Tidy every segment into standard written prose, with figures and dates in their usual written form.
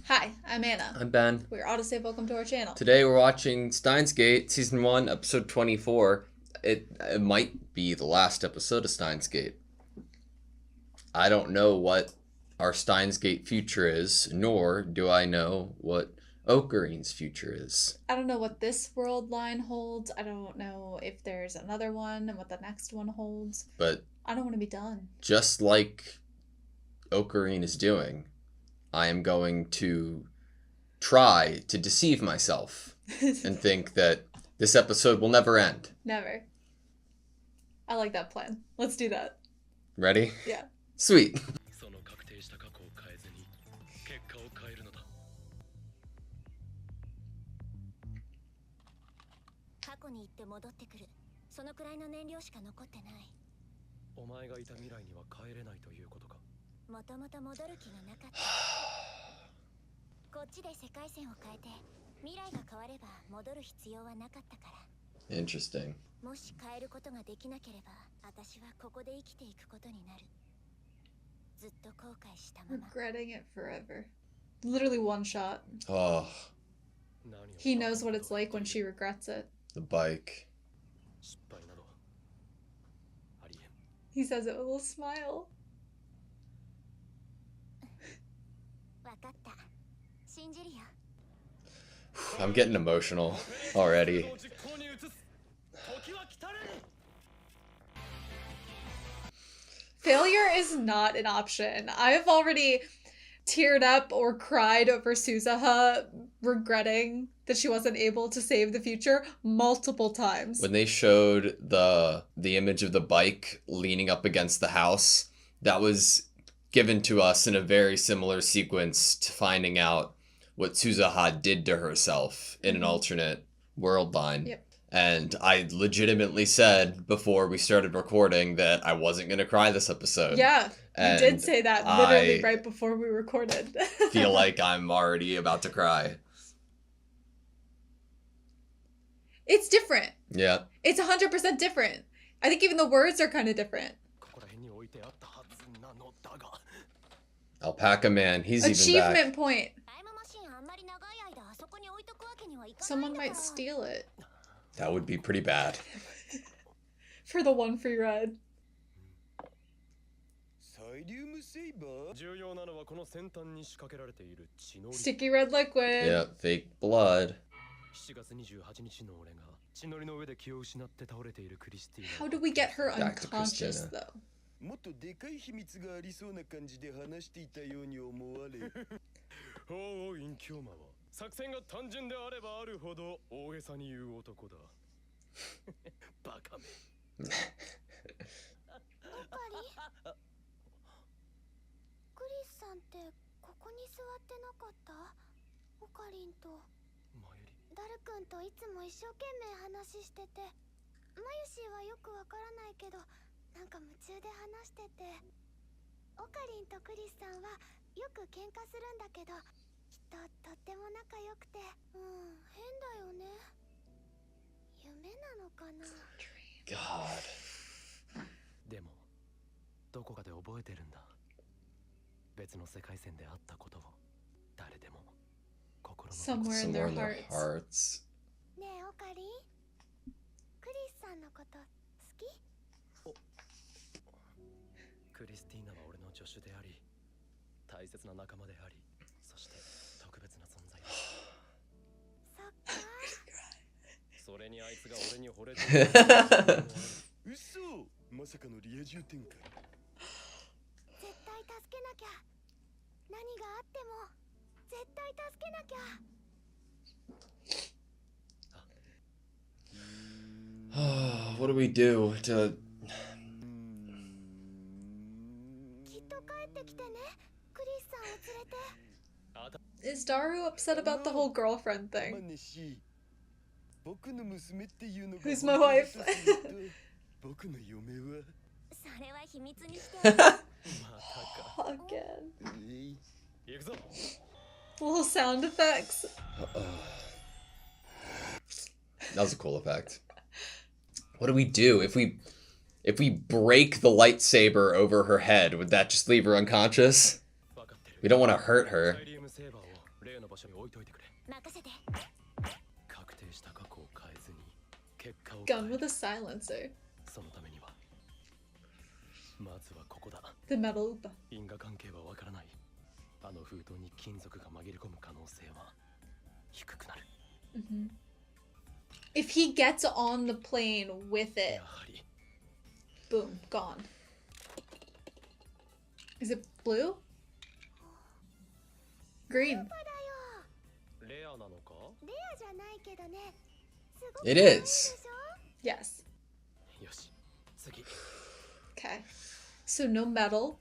Hi, I'm Anna. I'm Ben. We're AutoSave. Welcome to our channel. Today we're watching Steins Gate, Season 1, Episode 24. It might be the last episode of Steins Gate. I don't know what our Steins Gate future is, nor do I know what Okarine's future is. I don't know what this world line holds. I don't know if there's another one and what the next one holds. But I don't want to be done. just like Ocarine is doing, I am going to try to deceive myself and think that this episode will never end. Never. I like that plan. Let's do that. Ready? Yeah. Sweet. 過去に行って戻ってくる。そのくらいの燃料しか残ってない。お前がいた未来には帰れないということか。もともと戻る気がなかった。こっちで世界線を変えて、未来が変われば戻る必要はなかったから。Interesting. もし変えることができなければ、私はここで生きていくことになる。ずっと後悔したまま。Regretting it forever. Literally one shot. Oh, He knows what it's like when she regrets it. the bike. He says it with a little smile. わかった。信じるよ。I'm getting emotional already. Failure is not an option. I've already teared up or cried over Suzuha regretting that she wasn't able to save the future multiple times. When they showed the image of the bike leaning up against the house, that was given to us in a very similar sequence to finding out what Suzuha did to herself in an alternate world line. Yep. And I legitimately said before we started recording that I wasn't going to cry this episode. Yeah, And you did say that literally I right before we recorded. feel like I'm already about to cry. It's different. Yeah. It's 100% different. I think even the words are kind of different. Alpaca Man, he's even Achievement back. point. Someone might steal it. That would be pretty bad. For the one free ride. Sticky red liquid. Yeah, fake blood. How do we get her Back to unconscious, Christina. though? もっとでかい秘密がありそうな感じで話していたように思われ。おお、隠居魔は作戦が単純であればあるほど大げさに言う男だ。バカめ。オカリクリスさんってここに座ってなかった？オカリンとダル君といつも一生懸命話してて、マユシーはよくわからないけど。なんか夢中で話してて、オカリンとクリスさんはよく喧嘩するんだけど、きっととっても仲良くて、変だよね。夢なのかな。God. でもどこかで覚えてるんだ。別の世界線であったことを誰でも心の Somewhere in Somewhere their in their hearts. hearts. ねえオカリン、クリスさんのこと好き？クリスティーナは俺の助手であり、大切な仲間であり、そして特別な存在だ。そっか。それにあいつが俺に惚れてる。嘘、まさかのリア充展開。絶対助けなきゃ。何があっても絶対助けなきゃ。What do we do to... Is Daru upset about the whole girlfriend thing? Who's my wife? Again. Little sound effects. That was a cool effect. What do we do? If we break the lightsaber over her head, would that just leave her unconscious? We don't want to hurt her. 例の場所に置いといてくれ。任せて。確定した過去を変えずに結果を変え Gun る。 with a silencer. そのためにはまずはここだ。 The metal Upa. 因果関係はわからない。あの封筒に金属が紛れ込む可能性は低くなる。 If he gets on the plane with it, やはり boom, gone. Is it blue? Green. レアなのか。レアじゃないけどね。すごく It 可愛いで is. しょ？ Yes. よし、次。 Okay. So no metal.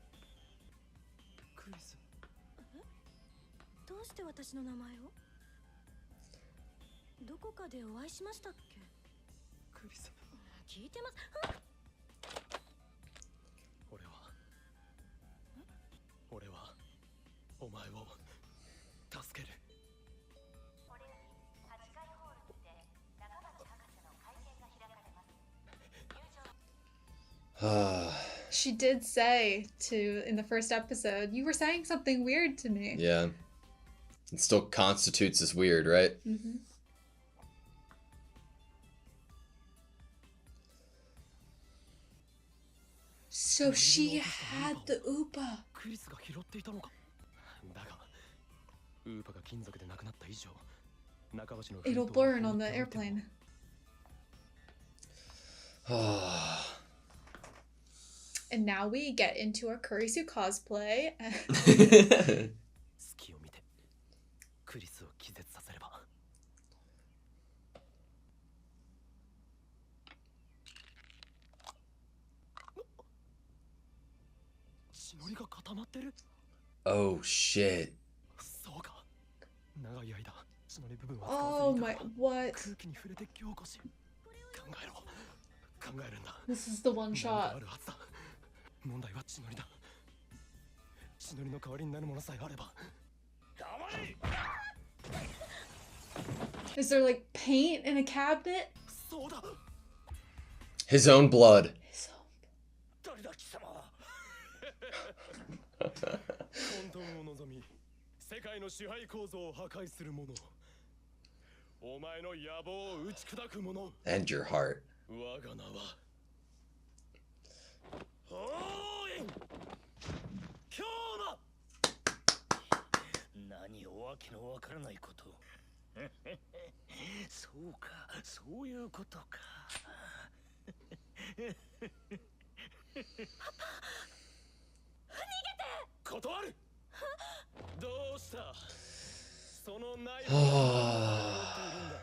クリス。どうして私の名前を？どこかでお会いしましたっけ？クリス。聞いてます。俺はお前を助ける。 She did say in the first episode, you were saying something weird to me. Yeah. It still constitutes as weird, right? Mm-hmm. So she had the Upa. クリスが拾っていたのか。だがウーパが金属でなくなった以上、中橋の It'll burn on the airplane. And now we get into our Kurisu cosplay. 隙を見てクリスを気絶させれば。血のりが固まってる。 Oh shit. そうか。長い間血のり部分は使 Oh わずにい my, たが what? 空気に触れて凝固し、考えろ。考えるんだ。 This is the one 何か shot. あるはずだ。問題は血のりだ。血のりの代わりになるものさえあれば。 Is there like paint in a cabinet? そうだ。 His own blood. So- 誰だ貴様は。混沌を望み、世界の支配構造を破壊する者。お前の野望を打ち砕く者。 And your heart. 我が名は。おーい。今日も。何をわけのわからないこと。そうか、そういうことか。断る。どうした。そのナイフを持っているんだ。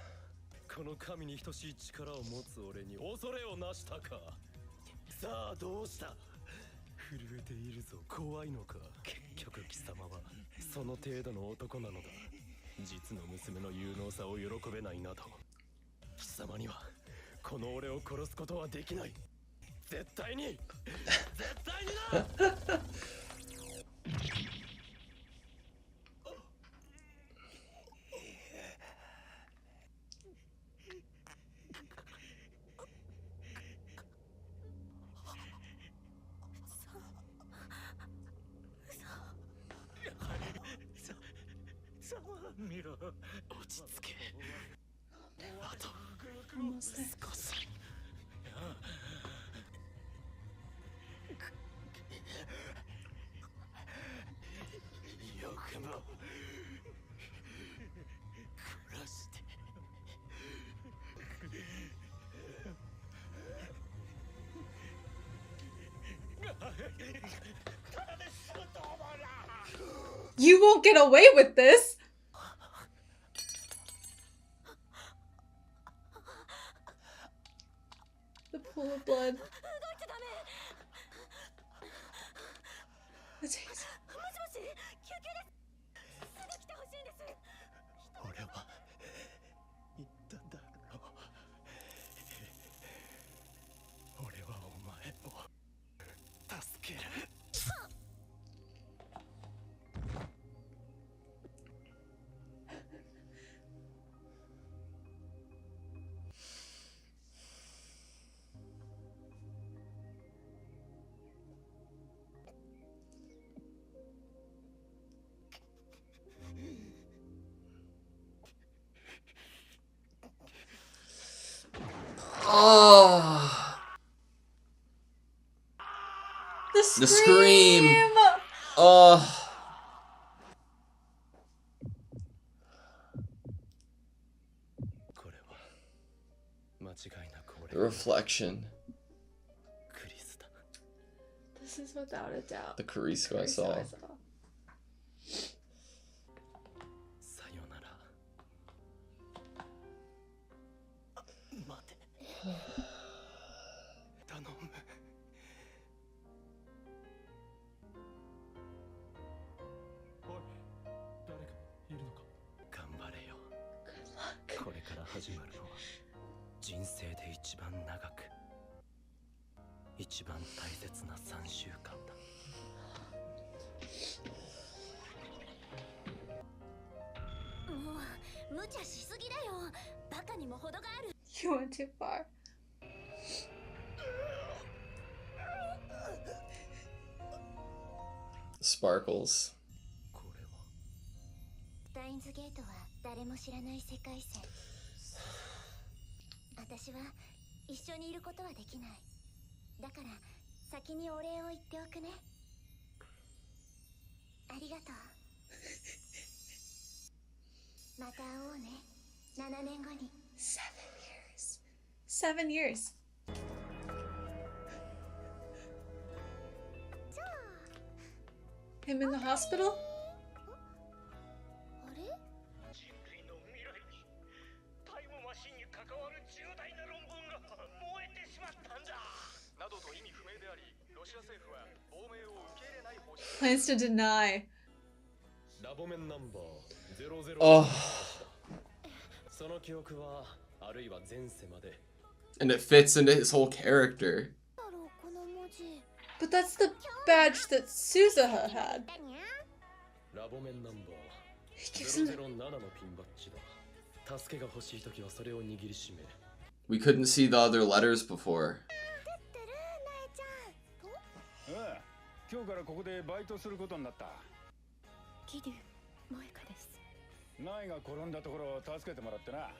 この神に等しい力を持つ俺に恐れをなしたか。さあどうした。震えているぞ。怖いのか。結局貴様はその程度の男なのだ。実の娘の有能さを喜べないなど。貴様にはこの俺を殺すことはできない。絶対に絶対にな。見ろ。落ち着け。あと Almost there. 少し。よくも殺して。 You won't get away with this. The pool of blood. That's easy. 俺は言っただろう。俺はお前を助ける。 Oh The scream! Oh. The reflection. This is without a doubt. The Caristo I saw. You went too far. Sparkles. スタインズゲートは誰も知らない世界線。私は一緒にいることはできない。だから先にお礼を言っておくね。ありがとう。また会おうね。7年後に。7 years. Him in the hospital? あれ？人類の未来にタイムマシンに関わる重大な論文が燃えてしまったんだなどと意味不明であり、ロシア政府は亡命を受け入れない方針。 Plans to deny. ラボメンナンバー00 Oh. その記憶はあるいは前世まで And it fits into his whole character. だろうこの文字。 But that's the badge that Suzuha had. ラボメンナンバ He ー gives him 007のピンバッジだ助けが欲しいときはそれを握りしめ We couldn't see the other letters before. てるなえちゃん。ああ、今日からここでバイトすることになった。桐生萌香です。ナイが転んだところを助けてもらってな。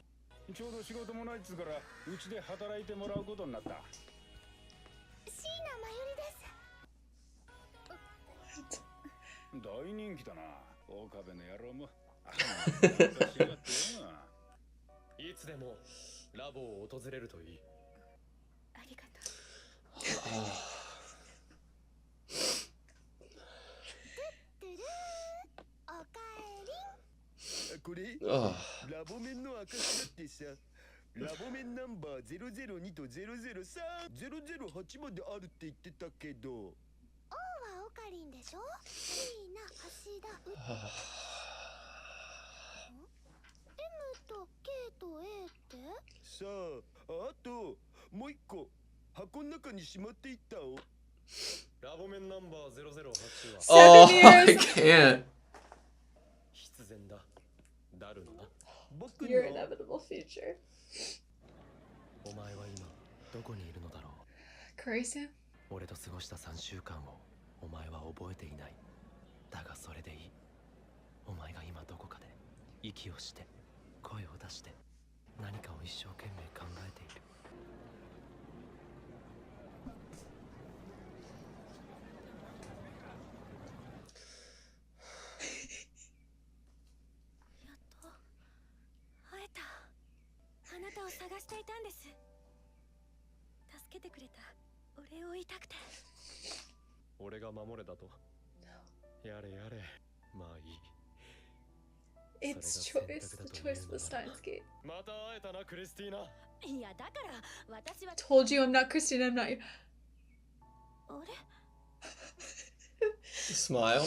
ちょうど仕事もないっつうからうちで働いてもらうことになった。椎名真由里です。大人気だな、岡部の野郎も。私がってよ。いつでもラボを訪れるといい。ありがとう。おかえり。これ Oh. ラボメンの証だってさ。ラボメンナンバー002と003、008まであるって言ってたけど。王はオカリンでしょ。椎名橋田M と K と A ってさあ、あともう一個箱の中にしまっていったお。ラボメンナンバー008は Oh, 7 I years. can't. 必然だ。ダルのな。僕 Your の inevitable future. お前は今どこにいるのだろう。 Crazy? 俺と過ごした3週間をお前は覚えていない。だがそれでいい。お前が今どこかで息をして声を出して何かを一生懸命考えている。やっと会えた。あなたを探していたんです。助けてくれたお礼を言いたくて。俺が守れだと。やれやれ。まあいい。 It's choice. The choice of the Steins Gate. また会えたなクリスティーナ。いやだから私は。 Told you I'm not Christine, I'm not you. あれ Smile.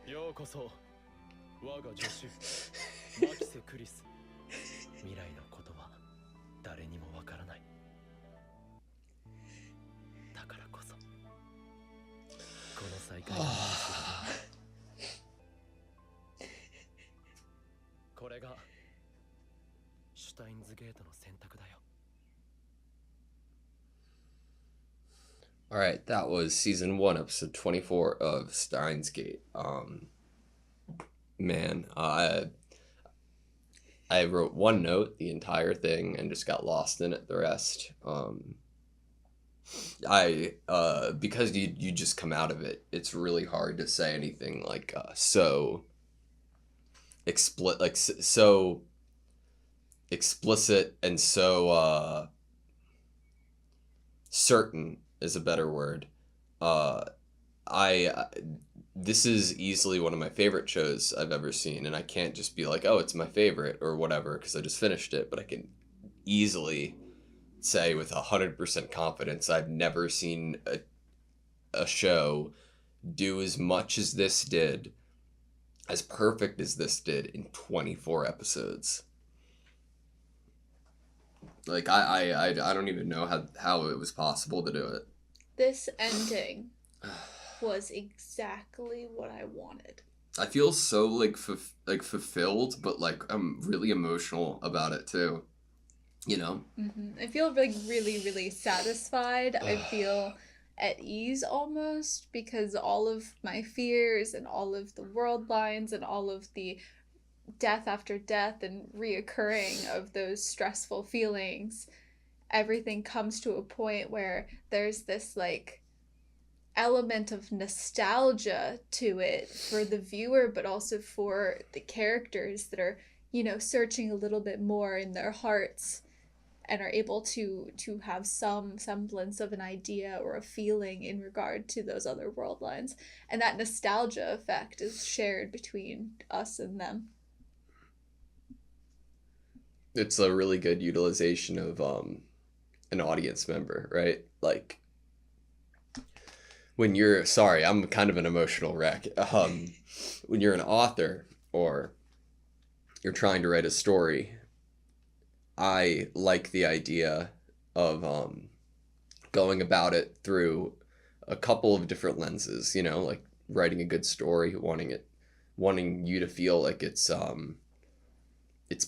ようこそ我が助手マキセ・クリス。未来のことは誰にもわからない。だからこそこの再会を意味する。これがシュタインズゲートの選択だよ。 All right, that was season 1, episode 24 of Steins Gate. Man, I wrote one note the entire thing and just got lost in it the rest. Because you just come out of it, it's really hard to say anything like so so explicit and so certain is a better word. I This is easily one of my favorite shows I've ever seen, and I can't just be like, oh, it's my favorite or whatever because I just finished it, but I can easily say with 100% confidence I've never seen a show do as much as this did, as perfect as this did in 24 episodes. Like I don't even know how it was possible to do it. This ending was exactly what I wanted. I feel so like fulfilled, but like I'm really emotional about it too. You know? I feel like really, really satisfied. I feel at ease almost because all of my fears and all of the world lines and all of the death after death and reoccurring of those stressful feelings, everything comes to a point where there's this like element of nostalgia to it for the viewer, but also for the characters that are, searching a little bit more in their hearts and are able to have some semblance of an idea or a feeling in regard to those other world lines. And that nostalgia effect is shared between us and them. It's a really good utilization of an audience member, right? Like when you're sorry, I'm kind of an emotional wreck. When you're an author or you're trying to write a story, I like the idea of going about it through a couple of different lenses, like writing a good story, wanting you to feel like it's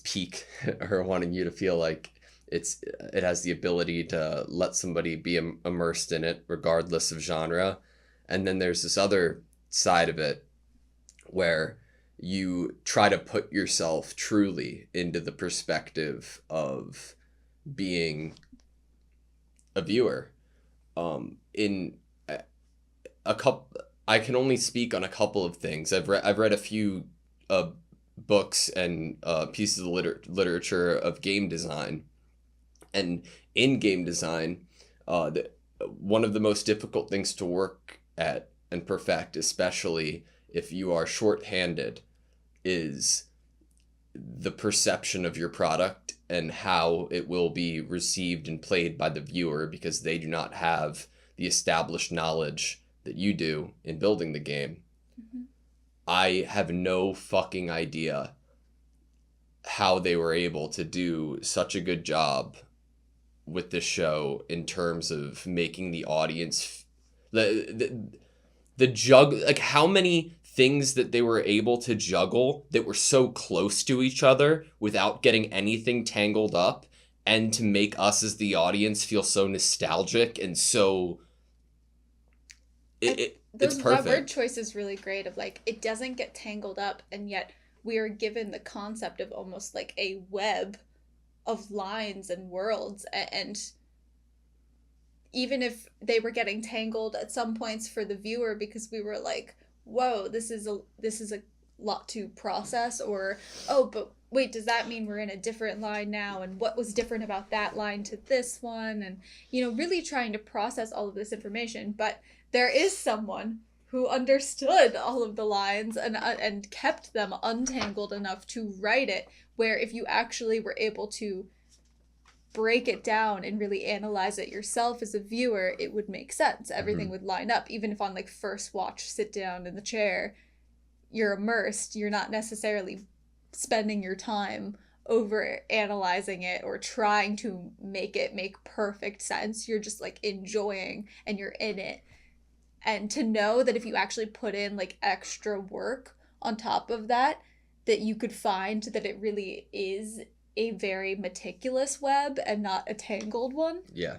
peak or wanting you to feel like it has the ability to let somebody be immersed in it regardless of genre. And then there's this other side of it where you try to put yourself truly into the perspective of being a viewer. In a couple, I can only speak on a couple of things. I've read a few books and pieces of literature of game design, and in game design, one of the most difficult things to work at and perfect, especially if you are shorthanded, is the perception of your product and how it will be received and played by the viewer, because they do not have the established knowledge that you do in building the game. Mm-hmm. I have no fucking idea how they were able to do such a good job with this show in terms of making the audience the like how many things that they were able to juggle that were so close to each other without getting anything tangled up, and to make us as the audience feel so nostalgic and so it's perfect. That word choice is really great, of like it doesn't get tangled up, and yet we are given the concept of almost like a web of lines and worlds, and even if they were getting tangled at some points for the viewer because we were like, whoa, this is a lot to process, or oh, but wait, does that mean we're in a different line now, and what was different about that line to this one, and really trying to process all of this information. But there is someone who understood all of the lines and kept them untangled enough to write it, where if you actually were able to break it down and really analyze it yourself as a viewer, it would make sense. Everything would line up. Even if on like first watch, sit down in the chair, you're immersed, you're not necessarily spending your time over analyzing it or trying to make it make perfect sense. You're just like enjoying and you're in it. And to know that if you actually put in like extra work on top of that, that you could find that it really is a very meticulous web and not a tangled one. Yeah.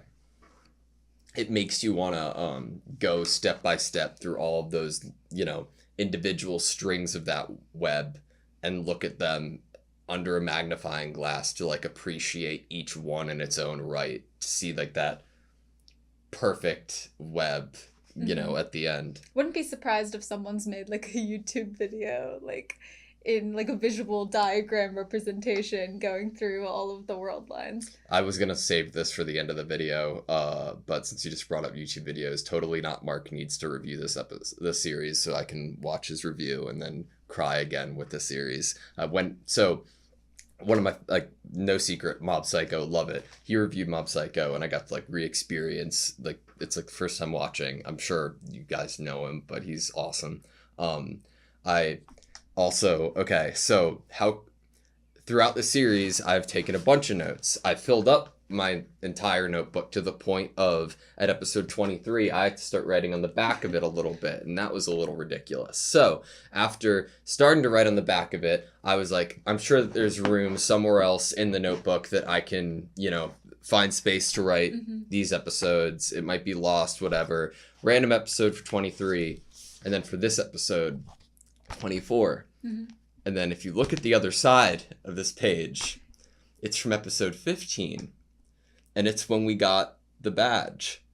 It makes you want to go step by step through all of those, individual strings of that web and look at them under a magnifying glass to like appreciate each one in its own right, to see like that perfect web, you know, at the end. Wouldn't be surprised if someone's made like a YouTube video, like in like a visual diagram representation going through all of the world lines. I was gonna save this for the end of the video, but since you just brought up YouTube videos, Totally Not Mark needs to review this series so I can watch his review and then cry again with the series. One of my, like, no secret, Mob Psycho, love it. He reviewed Mob Psycho, and I got to, like, re-experience, like, it's, like, first time watching. I'm sure you guys know him, but he's awesome. I also, okay, so throughout the series, I've taken a bunch of notes. I filled up my entire notebook to the point of, at episode 23, I had to start writing on the back of it a little bit, and that was a little ridiculous. So after starting to write on the back of it, I was like, I'm sure that there's room somewhere else in the notebook that I can, you know, find space to write these episodes. It might be lost, whatever. Random episode for 23, and then for this episode, 24. And then if you look at the other side of this page, it's from episode 15. And it's when we got the badge.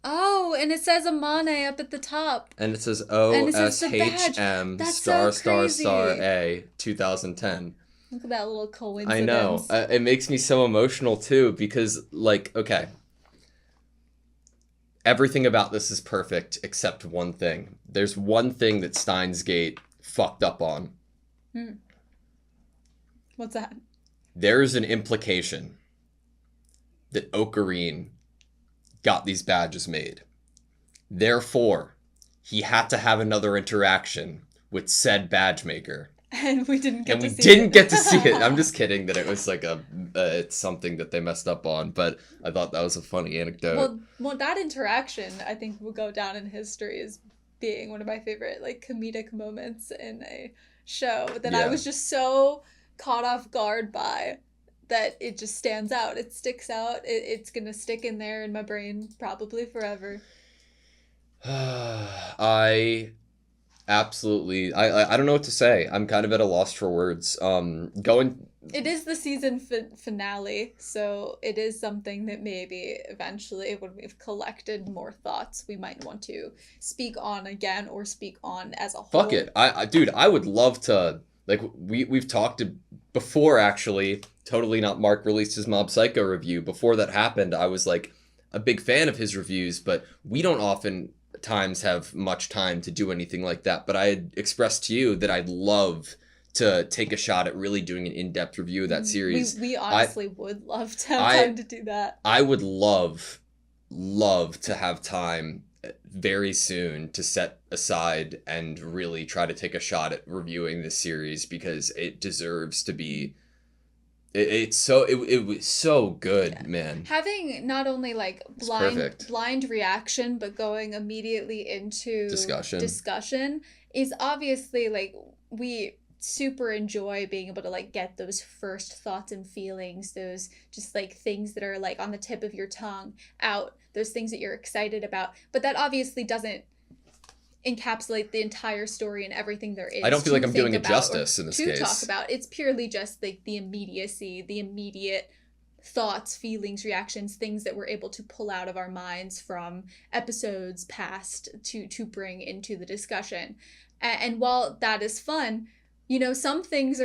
Oh, and it says Amane up at the top. And it says And it says the OSHM badge. star That's so star crazy. A 2010. Look at that little coincidence. I know. It makes me so emotional too because, like, okay. Everything about this is perfect except one thing. There's one thing that Steins Gate fucked up on. What's that? There's an implication that Ocarine got these badges made. Therefore, he had to have another interaction with said badge maker. And we didn't get to see it. And we didn't get to see it. I'm just kidding that it was like it's something that they messed up on, but I thought that was a funny anecdote. Well, that interaction, I think, will go down in history as being one of my favorite, like, comedic moments in a show that I was just so caught off guard by that it just stands out. It sticks out. It's gonna stick in there in my brain probably forever. I don't know what to say. I'm kind of at a loss for words. It is the season finale, so it is something that maybe eventually, when we've collected more thoughts, we might want to speak on again or speak on as a whole. Fuck it. Dude, I would love to, like, we've talked before, actually. Totally Not Mark released his Mob Psycho review. Before that happened, I was, like, a big fan of his reviews, but we don't often times have much time to do anything like that. But I had expressed to you that I'd love to take a shot at really doing an in-depth review of that series. We honestly would love to have time to do that. I would love to have time very soon to set aside and really try to take a shot at reviewing this series because it deserves to be. It was so good, man. Having not only like blind reaction, but going immediately into discussion is obviously, like, we super enjoy being able to, like, get those first thoughts and feelings, those just, like, things that are, like, on the tip of your tongue out, those things that you're excited about. But that obviously doesn't encapsulate the entire story and everything there is. I don't feel like I'm doing it justice in this case. To talk about. It's purely just, like, the immediacy, the immediate thoughts, feelings, reactions, things that we're able to pull out of our minds from episodes past to bring into the discussion. And while that is fun, you know, some things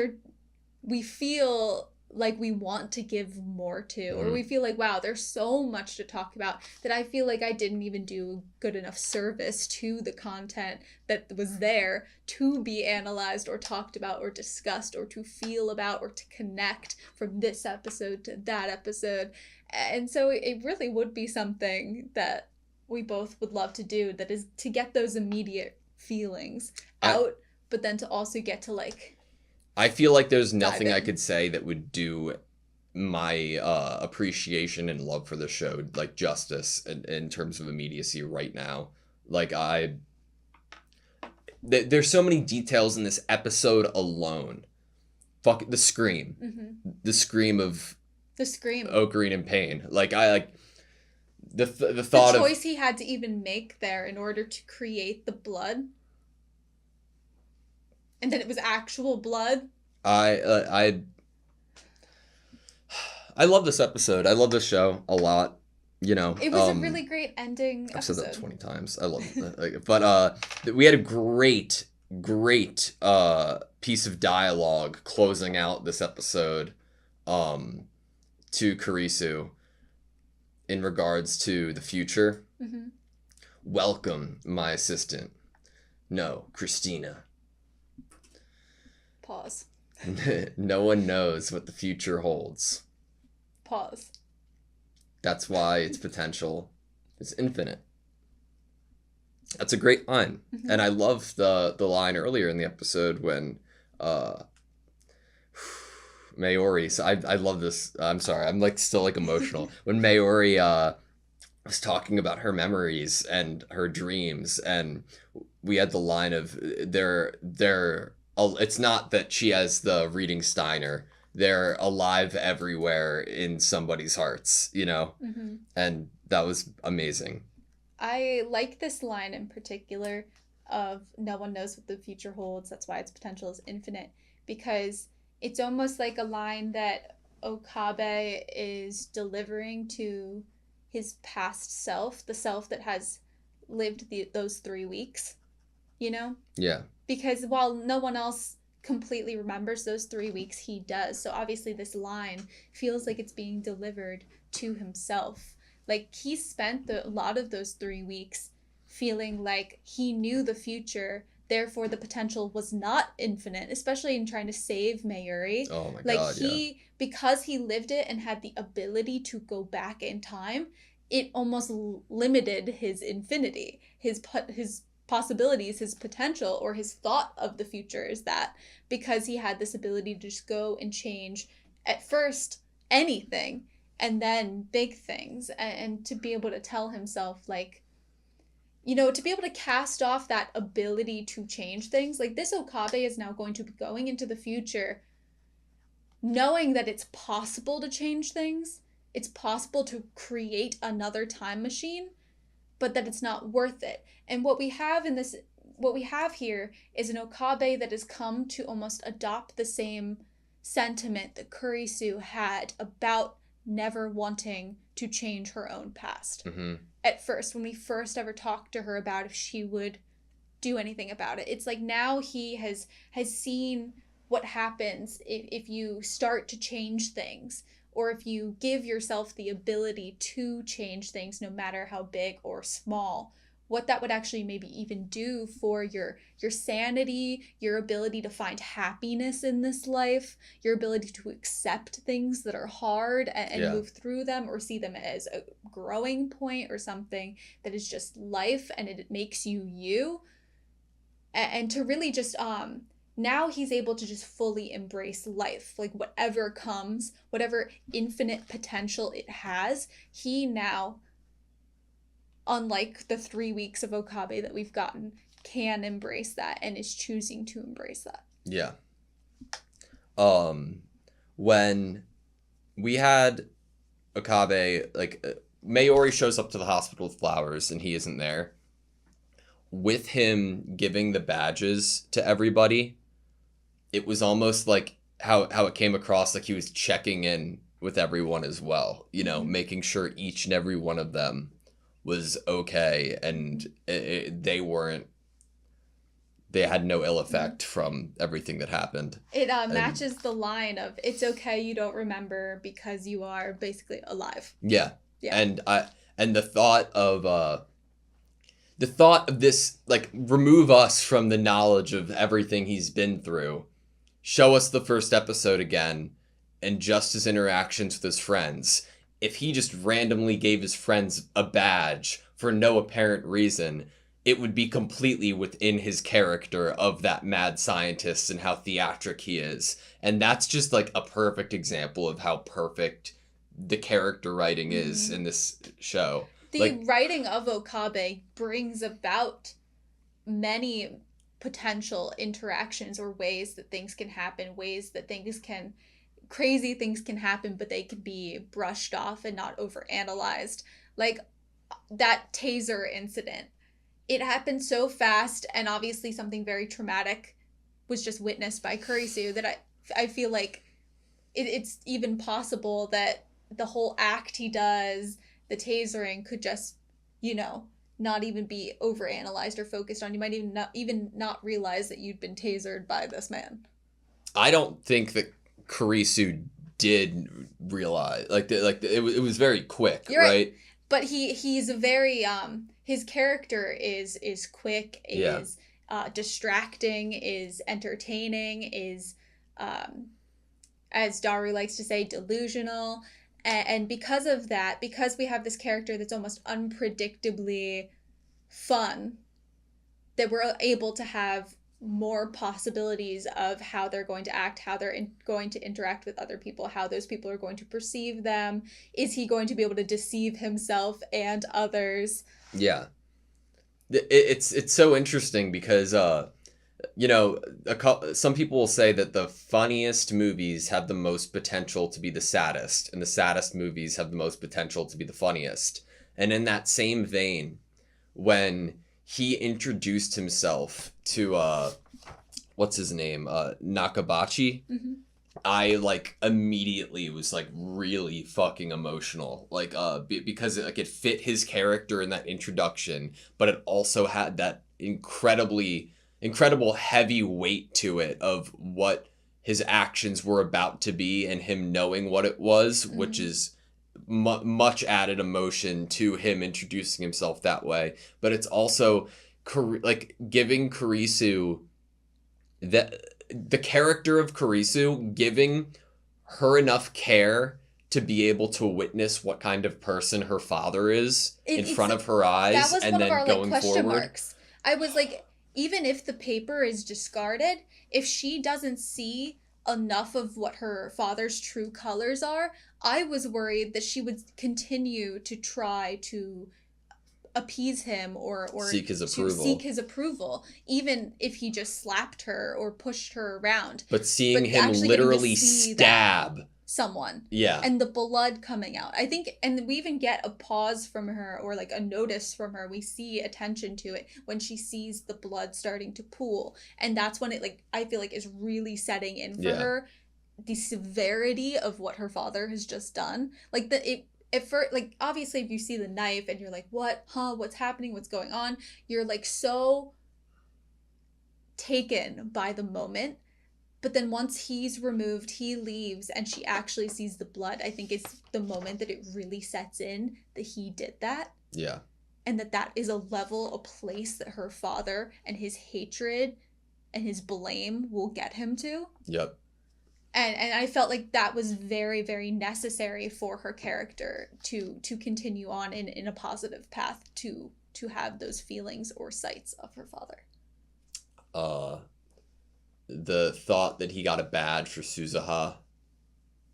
we feel like we want to give more to, or we feel like, wow, there's so much to talk about that I feel like I didn't even do good enough service to the content that was there to be analyzed or talked about or discussed or to feel about or to connect from this episode to that episode. And so it really would be something that we both would love to do, that is to get those immediate feelings out, but then to also get to, like, I feel like there's nothing I could say that would do my appreciation and love for the show, like, justice in terms of immediacy right now. Like, there's so many details in this episode alone. Fuck the scream. Mm-hmm. The scream of Ocarina in pain. Like, the thought of the choice he had to even make there in order to create the blood. And then it was actual blood. I love this episode. I love this show a lot. You know, It was a really great ending I've said episode. that 20 times. I love it. But we had a great piece of dialogue closing out this episode to Kurisu in regards to the future. Mm-hmm. Welcome, my assistant. No, Christina. Pause. No one knows what the future holds. Pause. That's why its potential is infinite. That's a great line. Mm-hmm. And I love the line earlier in the episode when Mayuri, so I love this. I'm sorry, I'm like still like emotional. When Mayuri was talking about her memories and her dreams, and we had the line of it's not that she has the reading Steiner. They're alive everywhere in somebody's hearts, you know? Mm-hmm. And that was amazing. I like this line in particular of no one knows what the future holds. That's why its potential is infinite. Because it's almost like a line that Okabe is delivering to his past self, the self that has lived those 3 weeks, you know? Yeah. Because while no one else completely remembers those 3 weeks, he does. So obviously this line feels like it's being delivered to himself. Like he spent a lot of those 3 weeks feeling like he knew the future, therefore the potential was not infinite, especially in trying to save Mayuri. Oh my like god, because he lived it and had the ability to go back in time, it almost limited his infinity, his possibilities, his potential, or his thought of the future is that because he had this ability to just go and change at first anything and then big things, and to be able to tell himself, like, you know, to be able to cast off that ability to change things. Like this Okabe is now going to be going into the future knowing that it's possible to change things, it's possible to create another time machine, but that it's not worth it. And what we have here is an Okabe that has come to almost adopt the same sentiment that Kurisu had about never wanting to change her own past. Mm-hmm. At first, when we first ever talked to her about if she would do anything about it, it's like now he has seen what happens if you start to change things, or if you give yourself the ability to change things, no matter how big or small, what that would actually maybe even do for your sanity, your ability to find happiness in this life, your ability to accept things that are hard and move through them, or see them as a growing point or something that is just life and it makes you you. And to really just now he's able to just fully embrace life, like whatever comes, whatever infinite potential it has, he now, unlike the 3 weeks of Okabe that we've gotten, can embrace that and is choosing to embrace that. Yeah. When we had Okabe, like, Mayuri shows up to the hospital with flowers and he isn't there. With him giving the badges to everybody, it was almost like how it came across, like he was checking in with everyone as well, you know, making sure each and every one of them was okay, and they had no ill effect from everything that happened. It matches the line of, it's okay you don't remember because you are basically alive. Yeah. And the thought of this, like, remove us from the knowledge of everything he's been through, show us the first episode again, and just his interactions with his friends. If he just randomly gave his friends a badge for no apparent reason, it would be completely within his character of that mad scientist and how theatric he is. And that's just like a perfect example of how perfect the character writing is in this show. The writing of Okabe brings about many potential interactions or ways that things can happen, ways that crazy things can happen, but they can be brushed off and not overanalyzed. Like that taser incident. It happened so fast, and obviously something very traumatic was just witnessed by Kurisu, that I feel like it's even possible that the whole act he does, the tasering could just, not even be overanalyzed or focused on. You might even not realize that you'd been tasered by this man. I don't think that Kurisu did realize, it was very quick, You're right? But he's a very his character is quick, is distracting, is entertaining, is as Daru likes to say, delusional. And because of that, because we have this character that's almost unpredictably fun, that we're able to have more possibilities of how they're going to act, how they're going to interact with other people, how those people are going to perceive them. Is he going to be able to deceive himself and others? Yeah. It's so interesting because, some people will say that the funniest movies have the most potential to be the saddest, and the saddest movies have the most potential to be the funniest. And in that same vein, when he introduced himself to what's his name, Nakabachi, Mm-hmm. I immediately was really fucking emotional, because it fit his character in that introduction, but it also had that incredible heavy weight to it of what his actions were about to be, and him knowing what it was, Mm-hmm. which is much added emotion to him introducing himself that way. But it's also giving Kurisu the character of Kurisu, giving her enough care to be able to witness what kind of person her father is in front of her eyes, that was and one then of our going question forward. marks. I was like, even if the paper is discarded, if she doesn't see enough of what her father's true colors are, I was worried that she would continue to try to appease him or Seek his approval. seek his approval, even if he just slapped her or pushed her around. But seeing him actually literally getting to see stab someone, yeah, and the blood coming out, I think, and we even get a pause from her, or a notice from her. We see attention to it when she sees the blood starting to pool, and that's when it I feel like is really setting in for her, the severity of what her father has just done. At first, obviously, if you see the knife and you're like, what's happening, what's going on, you're so taken by the moment. But then once he's removed, he leaves, and she actually sees the blood, I think it's the moment that it really sets in that he did that. Yeah. And that is a level, a place that her father and his hatred and his blame will get him to. Yep. And I felt like that was very, very necessary for her character to continue on in a positive path, to have those feelings or sights of her father. The thought that he got a badge for Suzuha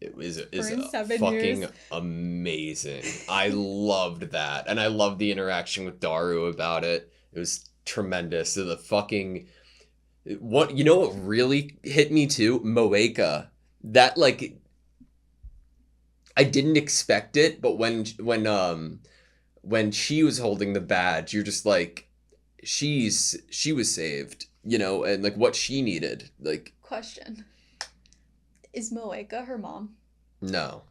is fucking years. Amazing. I loved that, and I loved the interaction with Daru about it. It was tremendous. The fucking what really hit me too? Moeka. That I didn't expect it, but when she was holding the badge, you're just she was saved, and what she needed. Question. Is Moeka her mom? No.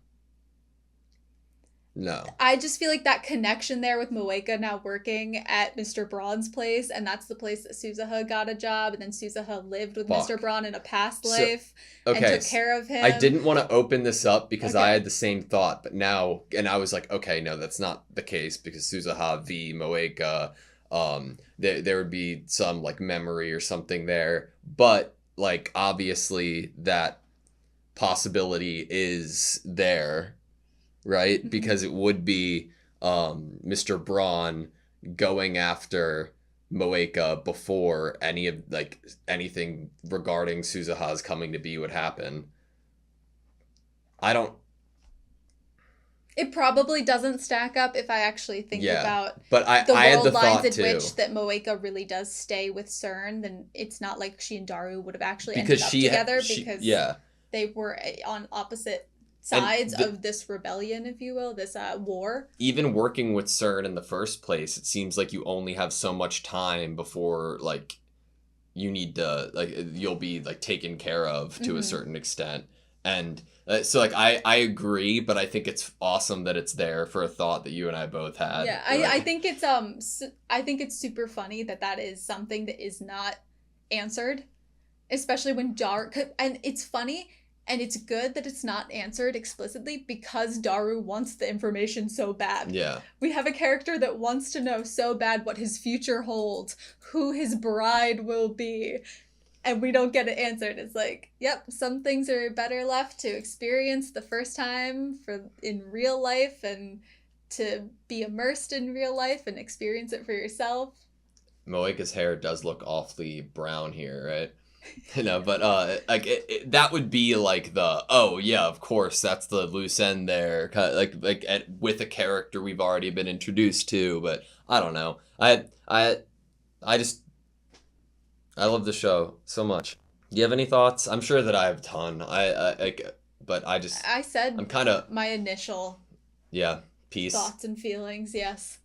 I just feel like that connection there with Moeka now working at Mr. Braun's place, and that's the place that Suzuha got a job, and then Suzuha lived with Mr. Braun in a past life and took care of him. I didn't want to open this up because Okay. I had the same thought, but now, and I was like, okay, no, that's not the case, because Suzuha v. Moeka, there would be some memory or something there, but obviously that possibility is there, right? Mm-hmm. Because it would be Mr. Braun going after Moeka before any of anything regarding Suzuha's coming to be would happen. It probably doesn't stack up if I actually think about but the I had world the lines thought in too. which that Moeka really does stay with CERN. Then it's not like she and Daru would have actually because ended up together because they were on opposite sides of this rebellion, if you will, this war. Even working with CERN in the first place, it seems like you only have so much time before you need to you'll be taken care of to a certain extent. And so like I agree, but I think it's awesome that it's there for a thought that you and I both had. Yeah, I think it's I think it's super funny that is something that is not answered, especially when Daru, and it's funny and it's good that it's not answered explicitly because Daru wants the information so bad. Yeah. We have a character that wants to know so bad what his future holds, who his bride will be, and we don't get it answered. It's like, yep, some things are better left to experience the first time in real life and to be immersed in real life and experience it for yourself. Moeka's hair does look awfully brown here, right? But like that would be like oh yeah, of course that's the loose end there, with a character we've already been introduced to. But I don't know. I love the show so much. Do you have any thoughts? I'm sure that I have a ton. But I said I'm kind of my initial peace thoughts and feelings. Yes,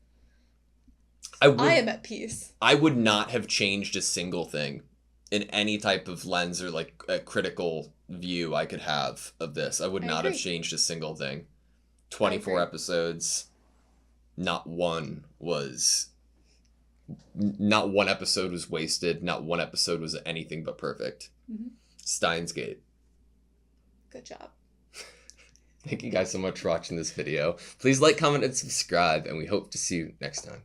I am at peace. I would not have changed a single thing in any type of lens or like a critical view I could have of this. I would not have changed a single thing. 24 episodes, not one episode was wasted. Not one episode was anything but perfect. Mm-hmm. Steins Gate. Good job. Thank you guys so much for watching this video. Please like, comment, and subscribe, and we hope to see you next time.